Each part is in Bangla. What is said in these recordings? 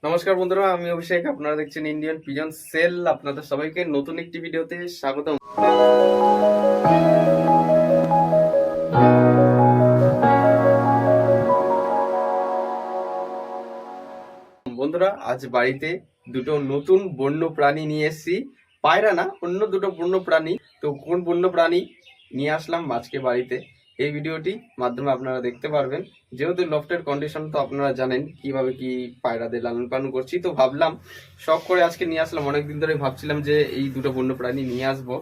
নমস্কার বন্ধুরা, আমি অভিষেক। আপনারা দেখছেন ইন্ডিয়ান পিজন সেল। আপনাদের সবাইকে নতুন একটি ভিডিওতে স্বাগতম। বন্ধুরা, আজ বাড়িতে দুটো নতুন বন্য প্রাণী নিয়ে এসেছি। পায়রা না, অন্য দুটো বন্য প্রাণী। তো কোন বন্য প্রাণী নিয়ে আসলাম আজকে বাড়িতে, এই ভিডিওটি মাধ্যমে আপনারা দেখতে পারবেন। যেহেতু লফটের কন্ডিশন তো আপনারা জানেন কিভাবে কি পায়রাদের লালন পালন করছি, তো ভাবলাম শখ করে আজকে নিয়ে আসলাম। অনেকদিন ধরে ভাবছিলাম যে এই দুটো বন্য প্রাণী নিয়ে আসবো।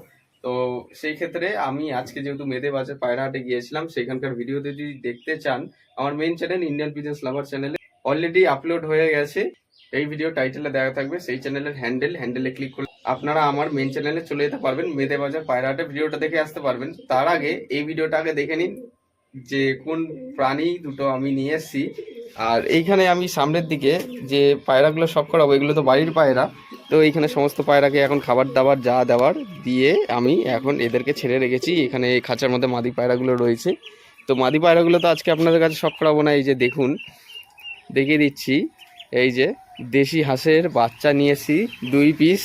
তো সেই ক্ষেত্রে আমি আজকে যেহেতু মেদে বাজার পায়রাহাটে গিয়েছিলাম, সেখানকার ভিডিও যদি দেখতে চান আমার মেইন চ্যানেল ইন্ডিয়ান পিজন্স লাভার চ্যানেলে অলরেডি আপলোড হয়ে গেছে। এই ভিডিও টাইটেলে দেওয়া থাকবে সেই চ্যানেলের হ্যান্ডেলে ক্লিক করলে আপনারা আমার মেইন চ্যানেলে চলে যেতে পারবেন। মেদে বাজার পায়রাহাটে ভিডিওটা দেখে আসতে পারবেন। তার আগে এই ভিডিওটা আগে দেখে নিন যে কোন প্রাণী দুটো আমি নিয়ে এসেছি। আর এইখানে আমি সামনের দিকে যে পায়রাগুলো সব করাবো, এগুলো তো বাড়ির পায়রা। তো এইখানে সমস্ত পায়রাকে এখন খাবার দাবার যা দেওয়ার দিয়ে আমি এখন এদেরকে ছেড়ে রেখেছি। এখানে এই খাঁচার মধ্যে মাদি পায়রাগুলো রয়েছে। তো মাদি পায়রাগুলো তো আজকে আপনাদের কাছে সব করাবো না। এই যে দেখুন, দেখিয়ে দিচ্ছি। এই যে দেশি হাঁসের বাচ্চা নিয়েছি 2 পিস।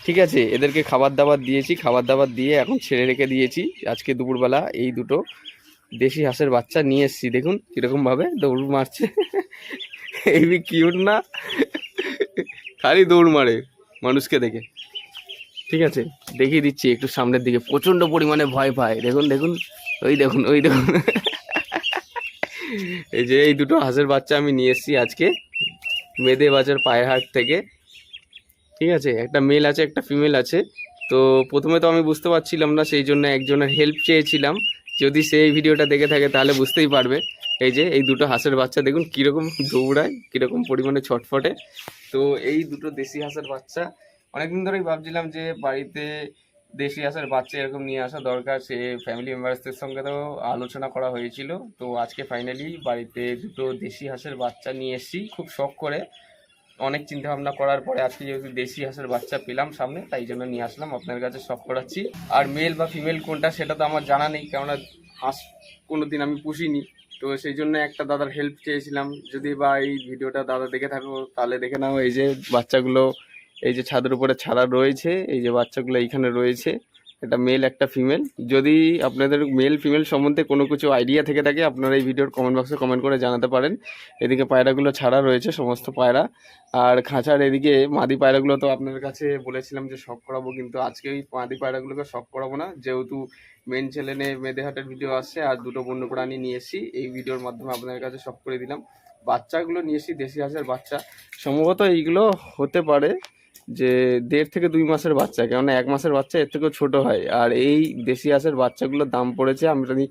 ঠিক আছে, এদেরকে খাবার দাবার দিয়েছি, খাবার দাবার দিয়ে এখন ছেড়ে রেখে দিয়েছি। আজকে দুপুরবেলা এই দুটো দেশি হাঁসের বাচ্চা নিয়ে এসেছি। দেখুন কিরকম ভাবে দৌড় মারছে। এই কিউট না? খালি দৌড় মারে মানুষকে দেখে। ঠিক আছে, দেখিয়ে দিচ্ছি একটু সামনের দিকে। প্রচন্ড পরিমাণে ভয় পায়। দেখুন দেখুন, ওই দেখুন ওই দেখুন। এই যে এই দুটো হাঁসের বাচ্চা আমি নিয়ে এসেছি আজকে মেদে বাজার পায়রাহাট থেকে। ঠিক আছে, একটা মেল আছে একটা ফিমেল আছে। তো প্রথমে তো আমি বুঝতে পারছিলাম না, সেই জন্য একজনের হেল্প চেয়েছিলাম। যদি সেই ভিডিওটা দেখে থাকে তাহলে বুঝতেই পারবে। এই যে এই দুটো হাঁসের বাচ্চা দেখুন কীরকম দৌড়ায়, কীরকম পরিমাণে ছটফটে। তো এই দুটো দেশি হাঁসের বাচ্চা অনেকদিন ধরেই ভাবছিলাম যে বাড়িতে দেশি হাঁসের বাচ্চা এরকম নিয়ে আসা দরকার। সে ফ্যামিলি মেম্বার্সদের সঙ্গে তো আলোচনা করা হয়েছিল। তো আজকে ফাইনালি বাড়িতে দুটো দেশি হাঁসের বাচ্চা নিয়ে এসেছি খুব শখ করে। অনেক চিন্তা ভাবনা করার পরে আজকে যেহেতু দেশি হাঁসের বাচ্চা পেলাম সামনে, তাই জন্য নিয়ে আসলাম আপনার কাছে শখ করাচ্ছি। আর মেল বা ফিমেল কোনটা সেটা তো আমার জানা নেই, কেননা হাঁস কোনোদিন আমি পুষিনি। তো সেই জন্য একটা দাদার হেল্প চেয়েছিলাম। যদি বা এই ভিডিওটা দাদা দেখে থাকো তাহলে দেখে নাও। এই যে বাচ্চাগুলো এই যে ছাদের উপরে ছাড়া রয়েছে, এই যে বাচ্চাগুলো এইখানে রয়েছে, একটা মেল একটা ফিমেল। যদি আপনাদের মেল ফিমেল সম্বন্ধে কোনো কিছু আইডিয়া থেকে থাকে আপনারা এই ভিডিওর কমেন্ট বক্সে কমেন্ট করে জানাতে পারেন। এদিকে পায়রাগুলো ছাড়া রয়েছে সমস্ত পায়রা। আর খাঁচার এদিকে মাদি পায়রাগুলো তো আপনাদের কাছে বলেছিলাম যে শখ করাবো, কিন্তু আজকে ওই মাদি পায়রাগুলোকে শখ করাবো না, যেহেতু মেন চ্যানেলে মেদেহাটের ভিডিও আসছে আর দুটো বন্য প্রাণী নিয়ে এসেছি। এই ভিডিওর মাধ্যমে আপনাদের কাছে শখ করে দিলাম। বাচ্চাগুলো নিয়ে এসেছি দেশি হাঁসের বাচ্চা। সম্ভবত এইগুলো হতে পারে যে 1.5 থেকে 2 মাসের বাচ্চা, কেননা 1 মাসের বাচ্চা এর থেকেও ছোটো হয়। আর এই দেশি হাঁসের বাচ্চাগুলোর দাম পড়েছে, আমি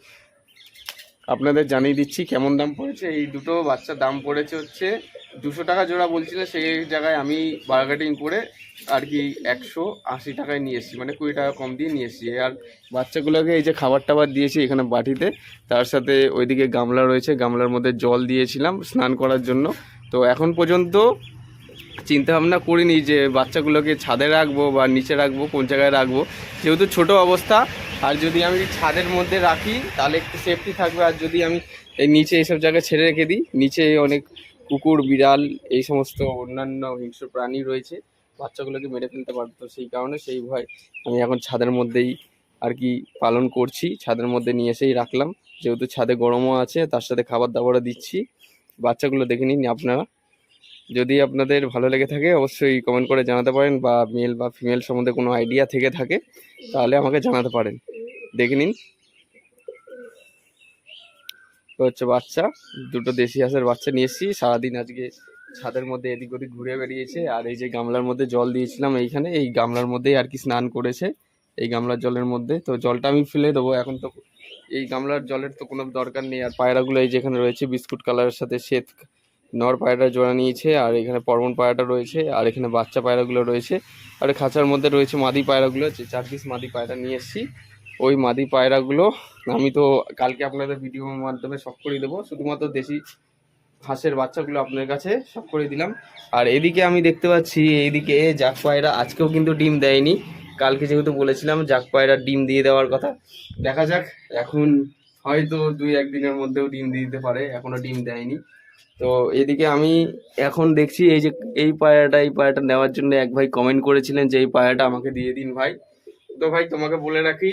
আপনাদের জানিয়ে দিচ্ছি কেমন দাম পড়েছে। এই দুটো বাচ্চার দাম পড়েছে হচ্ছে 200 টাকা জোড়া বলছিল, সেই জায়গায় আমি বার্গেটিং করে আর কি 180 টাকায় নিয়ে এসেছি, মানে 20 টাকা কম দিয়ে নিয়ে এসেছি। আর বাচ্চাগুলোকে এই যে খাবার টাবার দিয়েছি এখানে বাটিতে, তার সাথে ওইদিকে গামলা রয়েছে, গামলার মধ্যে জল দিয়েছিলাম স্নান করার জন্য। তো এখন পর্যন্ত চিন্তা ভাবনা করিনি যে বাচ্চাগুলোকে ছাদে রাখবো বা নিচে রাখবো, কোন জায়গায় রাখবো, যেহেতু ছোট অবস্থা। আর যদি আমি ছাদের মধ্যে রাখি তাহলে একটু সেফটি থাকবে, আর যদি আমি এই নিচে এইসব জায়গায় ছেড়ে রেখে দিই, নিচে অনেক কুকুর বিড়াল এই সমস্ত অন্যান্য হিংস্র প্রাণী রয়েছে, বাচ্চাগুলোকে মেরে ফেলতে পারতো। তো সেই কারণে সেই ভয় আমি এখন ছাদের মধ্যেই আর কি পালন করছি। ছাদের মধ্যে নিয়ে এসেই রাখলাম, যেহেতু ছাদে গরমও আছে, তার সাথে খাবার দাবারও দিচ্ছি। বাচ্চাগুলো দেখে নিন আপনারা। যদি আপনাদের ভালো লেগে থাকে অবশ্যই কমেন্ট করে জানাতে পারেন, বা মেল বা ফিমেল সম্বন্ধে কোনো আইডিয়া থেকে থাকে তাহলে আমাকে জানাতে পারেন। দেখে নিন, তো হচ্ছে বাচ্চা দুটো দেশি হাঁসের বাচ্চা নিয়ে এসেছি। সারাদিন আজকে ছাদের মধ্যে এদিক ওদিক ঘুরে বেরিয়েছে। আর এই যে গামলার মধ্যে জল দিয়েছিলাম এইখানে, এই গামলার মধ্যেই আর কি স্নান করেছে, এই গামলার জলের মধ্যে। তো জলটা আমি ফেলে দেবো এখন, তো এই গামলার জলের তো কোনো দরকার নেই। আর পায়রাগুলো এই যেখানে রয়েছে বিস্কুট কালারের সাথে শ্বেত নর পায়রা জোড়া নিয়েছে, আর এখানে পরমন পায়রাটা রয়েছে, আর এখানে বাচ্চা পায়রাগুলো রয়েছে। আর খাঁচার মধ্যে রয়েছে মাদি পায়রাগুলো, যে 4 পিস মাদি পায়রা নিয়ে এসেছি। ওই মাদি পায়রাগুলো আমি তো কালকে আপনাদের ভিডিওর মাধ্যমে শখ করে দেবো। শুধুমাত্র দেশি হাঁসের বাচ্চাগুলো আপনার কাছে শখ করে দিলাম। আর এদিকে আমি দেখতে পাচ্ছি এইদিকে জাক পায়রা আজকেও কিন্তু ডিম দেয়নি। কালকে যেহেতু বলেছিলাম জাক পায়রার ডিম দিয়ে দেওয়ার কথা, দেখা যাক এখন হয়তো 2-1 দিনের মধ্যেও ডিম দিয়ে দিতে পারে, এখনও ডিম দেয়নি। তো এদিকে আমি এখন দেখছি এই পায়রাটা নেওয়ার জন্য এক ভাই কমেন্ট করেছিলেন যে এই পায়রাটা আমাকে দিয়ে দিন ভাই। তো ভাই তোমাকে বলে রাখি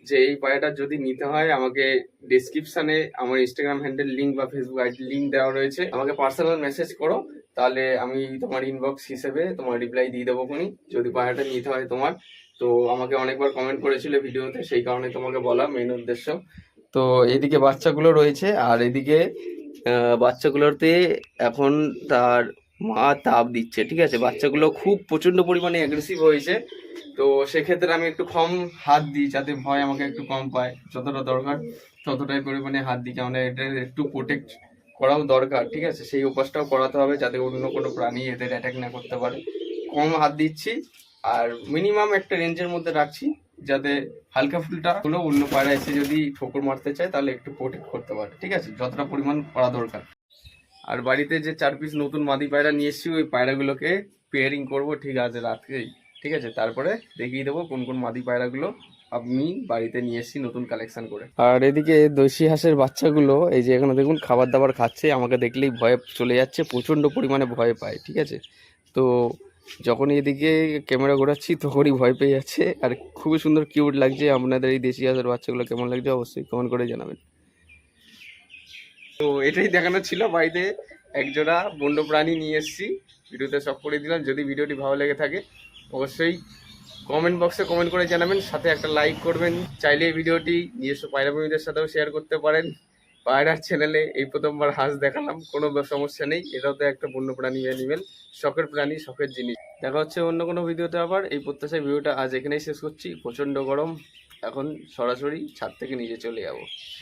যে এই পায়রাটা যদি নিতে হয় আমাকে ডিসক্রিপশনে আমার ইনস্টাগ্রাম হ্যান্ডেল লিঙ্ক বা ফেসবুক আইডি লিঙ্ক দেওয়া রয়েছে, আমাকে পার্সোনাল মেসেজ করো, তাহলে আমি তোমার ইনবক্স হিসেবে তোমার রিপ্লাই দিয়ে দেবো কোনি যদি পায়রাটা নিতে হয় তোমার। তো আমাকে অনেকবার কমেন্ট করেছিল ভিডিওতে, সেই কারণে তোমাকে বলা মেন উদ্দেশ্য। তো এদিকে বাচ্চাগুলো রয়েছে, আর এদিকে বাচ্চাগুলোতে এখন তার মা তাপ দিচ্ছে, ঠিক আছে। বাচ্চাগুলো খুব প্রচন্ড পরিমাণে অ্যাগ্রেসিভ হয়েছে, তো সেক্ষেত্রে আমি একটু কম হাত দিই যাতে ভয় আমাকে একটু কম পায়, যতটা দরকার ততটাই পরিমাণে হাত দিই, কারণ এটা একটু প্রোটেক্ট করাও দরকার, ঠিক আছে। সেই অভ্যাসটাও করাতে হবে যাতে অন্য কোনো প্রাণী এদের অ্যাটাক না করতে পারে। কম হাত দিচ্ছি, আর মিনিমাম একটা রেঞ্জের মধ্যে রাখছি যাতে হালকা ফুলটা হলো অন্য পায়রা এসে যদি ঠোকর মারতে চায় তাহলে একটু প্রোটেক্ট করতে পারে, ঠিক আছে, যতটা পরিমাণ করা দরকার। আর বাড়িতে যে 4 পিস নতুন মাদি পায়রা নিয়ে এসেছি ওই পায়রাগুলোকে পেয়ারিং করব, ঠিক আছে, রাত্রেই, ঠিক আছে। তারপরে দেখিয়ে দেবো কোন কোন মাদি পায়রাগুলো আমি বাড়িতে নিয়ে এসেছি নতুন কালেকশন করে। আর এদিকে দেশি হাঁসের বাচ্চাগুলো এই যে এখানে দেখুন খাবার দাবার খাচ্ছে, আমাকে দেখলেই ভয়ে চলে যাচ্ছে, প্রচণ্ড পরিমাণে ভয় পায়, ঠিক আছে। তো যখনই এদিকে ক্যামেরা ঘোরাচ্ছি তখনই ভয় পেয়ে যাচ্ছে, আর খুবই সুন্দর কিউট লাগছে। আপনাদের এই দেশি হাঁসের বাচ্চাগুলো কেমন লাগছে অবশ্যই কমেন্ট করে জানাবেন। তো এটাই দেখানো ছিল, বাড়িতে একজোড়া বন্য প্রাণী নিয়ে এসেছি, ভিডিওতে সব করে দিলাম। যদি ভিডিওটি ভালো লেগে থাকে অবশ্যই কমেন্ট বক্সে কমেন্ট করে জানাবেন, সাথে একটা লাইক করবেন। চাইলে এই ভিডিওটি নিজস্ব পায়রা প্রেমীদের সাথেও শেয়ার করতে পারেন। পায়রার চ্যানেলে এই প্রথমবার হাঁস দেখালাম, কোনো সমস্যা নেই, এটাও তো একটা বন্য প্রাণী, অ্যানিমেল, শখের প্রাণী, শখের জিনিস। দেখা হচ্ছে অন্য কোনো ভিডিওতে আবার। এই প্রত্যাশায় ভিডিওটা আজ এখানেই শেষ করছি। প্রচণ্ড গরম, এখন সরাসরি ছাদ থেকে নিচে চলে যাবো।